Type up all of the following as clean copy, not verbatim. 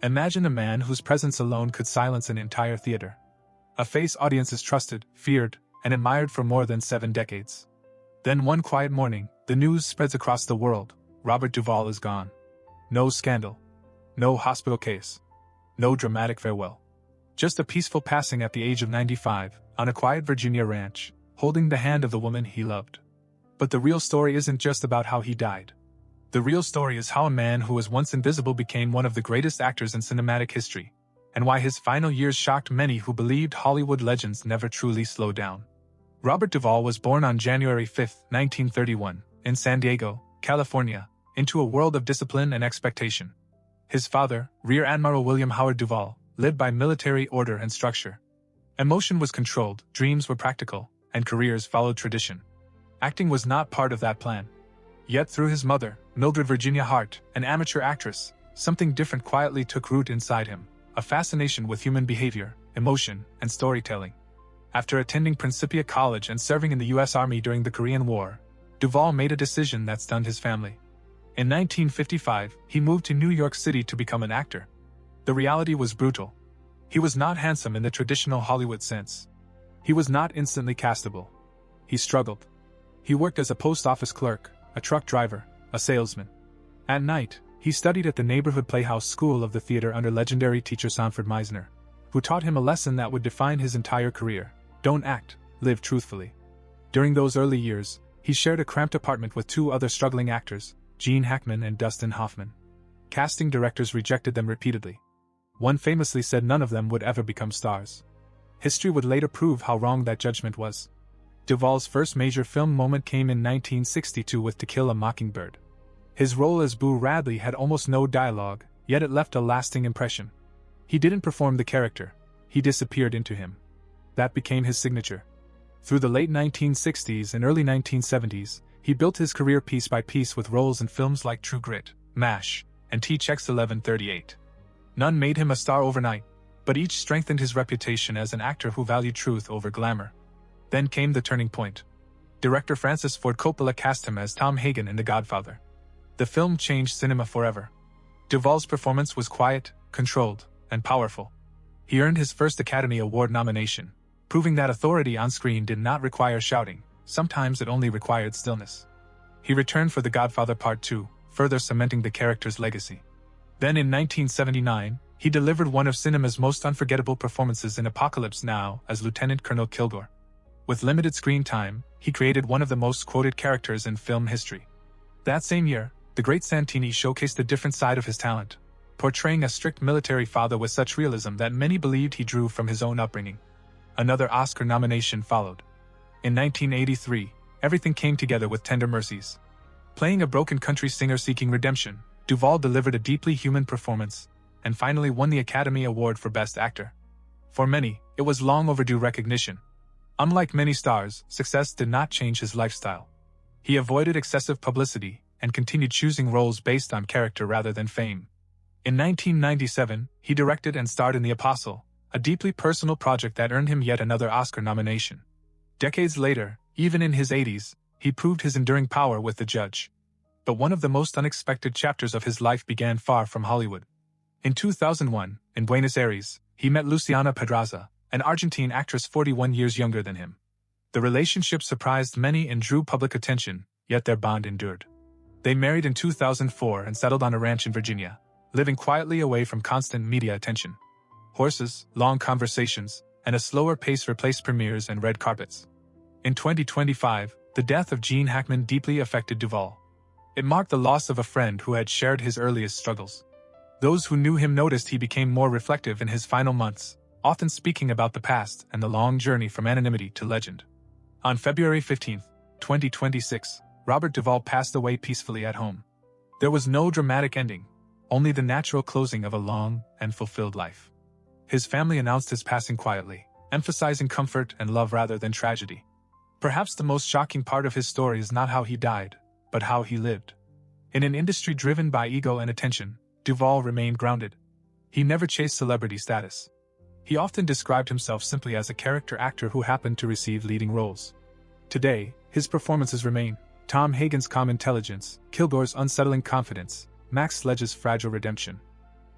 Imagine a man whose presence alone could silence an entire theater. A face audiences trusted, feared, and admired for more than 7 decades. Then one quiet morning, the news spreads across the world: Robert Duvall is gone. No scandal. No hospital case. No dramatic farewell. Just a peaceful passing at the age of 95, on a quiet Virginia ranch, holding the hand of the woman he loved. But the real story isn't just about how he died. The real story is how a man who was once invisible became one of the greatest actors in cinematic history, and why his final years shocked many who believed Hollywood legends never truly slow down. Robert Duvall was born on January 5, 1931, in San Diego, California, into a world of discipline and expectation. His father, Rear Admiral William Howard Duvall, lived by military order and structure. Emotion was controlled, dreams were practical, and careers followed tradition. Acting was not part of that plan. Yet through his mother, Mildred Virginia Hart, an amateur actress, something different quietly took root inside him: a fascination with human behavior, emotion, and storytelling. After attending Principia College and serving in the U.S. Army during the Korean War, Duvall made a decision that stunned his family. In 1955, he moved to New York City to become an actor. The reality was brutal. He was not handsome in the traditional Hollywood sense. He was not instantly castable. He struggled. He worked as a post office clerk, a truck driver, a salesman. At night, he studied at the neighborhood playhouse school of the theater under legendary teacher Sanford Meisner, who taught him a lesson that would define his entire career: don't act, live truthfully. During those early years, he shared a cramped apartment with 2 other struggling actors, Gene Hackman and Dustin Hoffman. Casting directors rejected them repeatedly. One famously said none of them would ever become stars. History would later prove how wrong that judgment was. Duvall's first major film moment came in 1962 with To Kill a Mockingbird. His role as Boo Radley had almost no dialogue, yet it left a lasting impression. He didn't perform the character, he disappeared into him. That became his signature. Through the late 1960s and early 1970s, he built his career piece by piece with roles in films like True Grit, MASH, and THX 1138. None made him a star overnight, but each strengthened his reputation as an actor who valued truth over glamour. Then came the turning point. Director Francis Ford Coppola cast him as Tom Hagen in The Godfather. The film changed cinema forever. Duvall's performance was quiet, controlled, and powerful. He earned his first Academy Award nomination, proving that authority on screen did not require shouting. Sometimes it only required stillness. He returned for The Godfather Part 2, further cementing the character's legacy. Then in 1979, he delivered one of cinema's most unforgettable performances in Apocalypse Now as Lieutenant Colonel Kilgore. With limited screen time, he created one of the most quoted characters in film history. That same year, the great Santini showcased a different side of his talent, portraying a strict military father with such realism that many believed he drew from his own upbringing. Another Oscar nomination followed. In 1983, everything came together with Tender Mercies. Playing a broken country singer seeking redemption, Duvall delivered a deeply human performance, and finally won the Academy Award for Best Actor. For many, it was long overdue recognition. Unlike many stars, success did not change his lifestyle. He avoided excessive publicity and continued choosing roles based on character rather than fame. In 1997, he directed and starred in The Apostle, a deeply personal project that earned him yet another Oscar nomination. Decades later, even in his 80s, he proved his enduring power with The Judge. But one of the most unexpected chapters of his life began far from Hollywood. In 2001, in Buenos Aires, he met Luciana Pedraza, an Argentine actress 41 years younger than him. The relationship surprised many and drew public attention, yet their bond endured. They married in 2004 and settled on a ranch in Virginia, living quietly away from constant media attention. Horses, long conversations, and a slower pace replaced premieres and red carpets. In 2025, the death of Gene Hackman deeply affected Duvall. It marked the loss of a friend who had shared his earliest struggles. Those who knew him noticed he became more reflective in his final months, often speaking about the past and the long journey from anonymity to legend. On February 15, 2026, Robert Duvall passed away peacefully at home. There was no dramatic ending, only the natural closing of a long and fulfilled life. His family announced his passing quietly, emphasizing comfort and love rather than tragedy. Perhaps the most shocking part of his story is not how he died, but how he lived. In an industry driven by ego and attention, Duvall remained grounded. He never chased celebrity status. He often described himself simply as a character actor who happened to receive leading roles. Today, his performances remain: Tom Hagen's calm intelligence, Kilgore's unsettling confidence, Max Sledge's fragile redemption.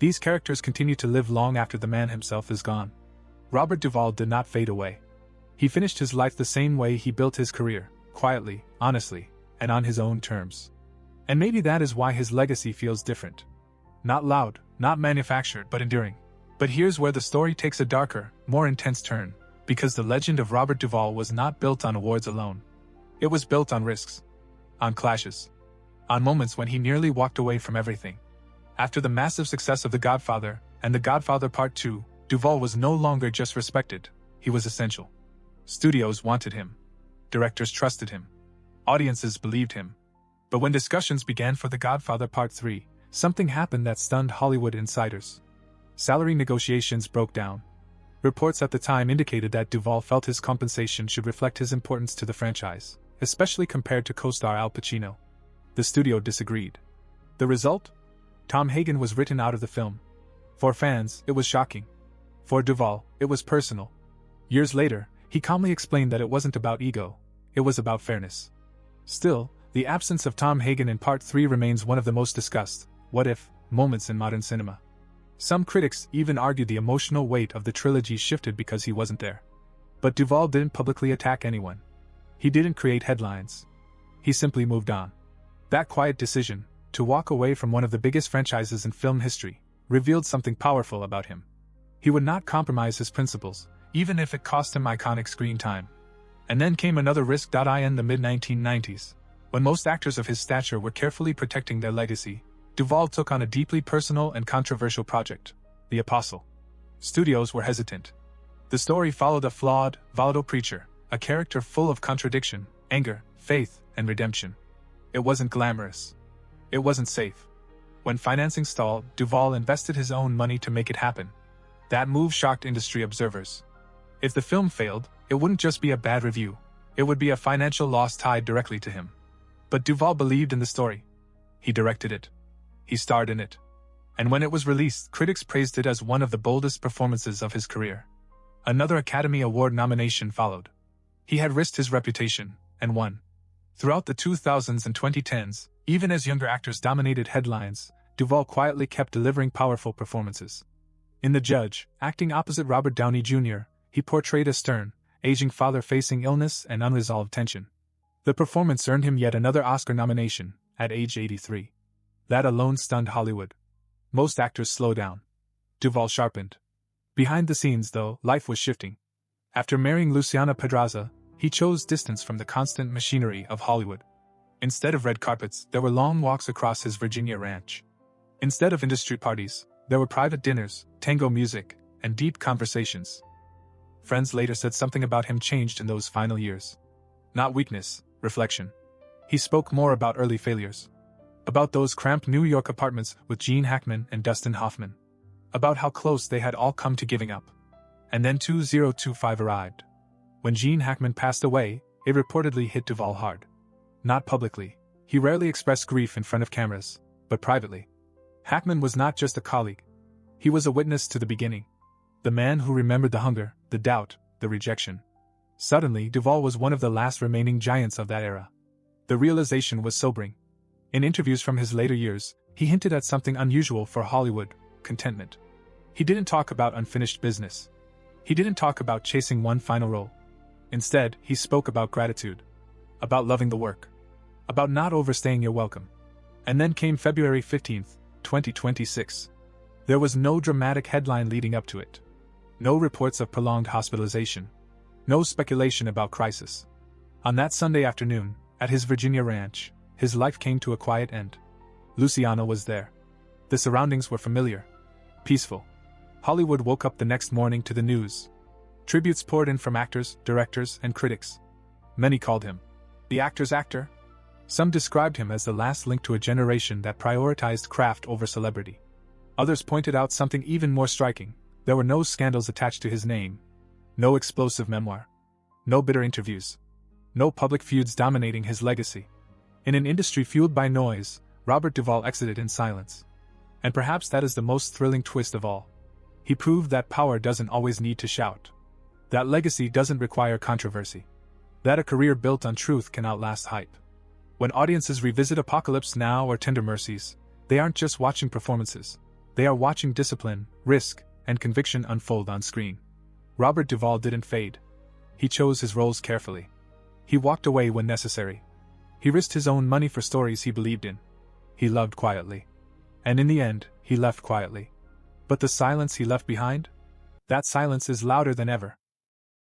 These characters continue to live long after the man himself is gone. Robert Duvall did not fade away. He finished his life the same way he built his career, quietly, honestly, and on his own terms. And maybe that is why his legacy feels different. Not loud, not manufactured, but enduring. But here's where the story takes a darker, more intense turn, because the legend of Robert Duvall was not built on awards alone. It was built on risks, on clashes, on moments when he nearly walked away from everything. After the massive success of The Godfather and The Godfather Part 2, Duvall was no longer just respected, he was essential. Studios wanted him. Directors trusted him. Audiences believed him. But when discussions began for The Godfather Part 3, something happened that stunned Hollywood insiders. Salary negotiations broke down. Reports at the time indicated that Duvall felt his compensation should reflect his importance to the franchise, especially compared to co-star Al Pacino. The studio disagreed. The result? Tom Hagen was written out of the film. For fans, it was shocking. For Duvall, it was personal. Years later, he calmly explained that it wasn't about ego, it was about fairness. Still, the absence of Tom Hagen in Part 3 remains one of the most discussed what-if moments in modern cinema. Some critics even argued the emotional weight of the trilogy shifted because he wasn't there. But Duvall didn't publicly attack anyone. He didn't create headlines. He simply moved on. That quiet decision, to walk away from one of the biggest franchises in film history, revealed something powerful about him. He would not compromise his principles, even if it cost him iconic screen time. And then came another risk. In the mid-1990s, when most actors of his stature were carefully protecting their legacy, Duvall took on a deeply personal and controversial project, The Apostle. Studios were hesitant. The story followed a flawed, volatile preacher, a character full of contradiction, anger, faith, and redemption. It wasn't glamorous. It wasn't safe. When financing stalled, Duvall invested his own money to make it happen. That move shocked industry observers. If the film failed, it wouldn't just be a bad review. It would be a financial loss tied directly to him. But Duvall believed in the story. He directed it. He starred in it. And when it was released, critics praised it as one of the boldest performances of his career. Another Academy Award nomination followed. He had risked his reputation, and won. Throughout the 2000s and 2010s, even as younger actors dominated headlines, Duvall quietly kept delivering powerful performances. In The Judge, acting opposite Robert Downey Jr., he portrayed a stern, aging father facing illness and unresolved tension. The performance earned him yet another Oscar nomination, at age 83. That alone stunned Hollywood. Most actors slowed down. Duvall sharpened. Behind the scenes, though, life was shifting. After marrying Luciana Pedraza, he chose distance from the constant machinery of Hollywood. Instead of red carpets, there were long walks across his Virginia ranch. Instead of industry parties, there were private dinners, tango music, and deep conversations. Friends later said something about him changed in those final years. Not weakness, reflection. He spoke more about early failures. About those cramped New York apartments with Gene Hackman and Dustin Hoffman. About how close they had all come to giving up. And then 2025 arrived. When Gene Hackman passed away, it reportedly hit Duvall hard. Not publicly. He rarely expressed grief in front of cameras, but privately. Hackman was not just a colleague. He was a witness to the beginning. The man who remembered the hunger, the doubt, the rejection. Suddenly, Duvall was one of the last remaining giants of that era. The realization was sobering. In interviews from his later years, he hinted at something unusual for Hollywood: contentment. He didn't talk about unfinished business. He didn't talk about chasing one final role. Instead, he spoke about gratitude. About loving the work. About not overstaying your welcome. And then came February 15th, 2026. There was no dramatic headline leading up to it. No reports of prolonged hospitalization. No speculation about crisis. On that Sunday afternoon, at his Virginia ranch, his life came to a quiet end. Luciana was there. The surroundings were familiar. Peaceful. Hollywood woke up the next morning to the news. Tributes poured in from actors, directors, and critics. Many called him the actor's actor. Some described him as the last link to a generation that prioritized craft over celebrity. Others pointed out something even more striking: there were no scandals attached to his name. No explosive memoir. No bitter interviews. No public feuds dominating his legacy. In an industry fueled by noise, Robert Duvall exited in silence. And perhaps that is the most thrilling twist of all. He proved that power doesn't always need to shout. That legacy doesn't require controversy. That a career built on truth can outlast hype. When audiences revisit Apocalypse Now or Tender Mercies, they aren't just watching performances. They are watching discipline, risk, and conviction unfold on screen. Robert Duvall didn't fade. He chose his roles carefully. He walked away when necessary. He risked his own money for stories he believed in. He loved quietly. And in the end, he left quietly. But the silence he left behind? That silence is louder than ever.